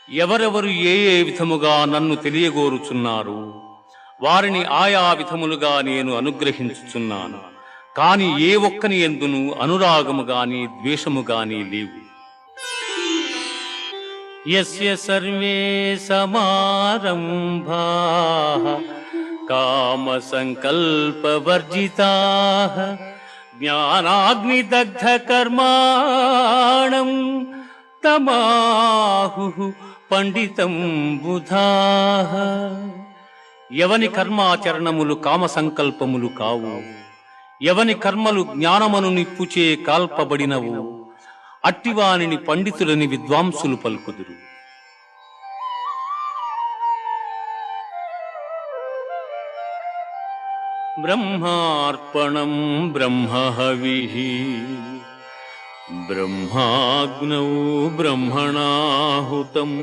ఎవరెవరు ఏ ఏ విధముగా నన్ను తెలియగోరుచున్నారు వారిని ఆయా విధములుగా నేను అనుగ్రహించుచున్నాను. కాని ఏ ఒక్కని యందును అనురాగము గాని ద్వేషము గాని లేవు. యస్య సర్వే సమారంభాః కామ సంకల్ప వర్జితాః జ్ఞానాగ్నిదగ్ధ కర్మాణం తమాహుః పండితం బుధాః. ఎవని కర్మాచరణములు కామ సంకల్పములు కావు, ఎవని కర్మలు జ్ఞానమను నిప్పుచే కాల్పబడినవు, అట్టివానిని పండితులని విద్వాంసులు పలుకుదురు. బ్రహ్మార్పణం బ్రహ్మహవిః బ్రహ్మాగ్నౌ బ్రహ్మణాహుతం.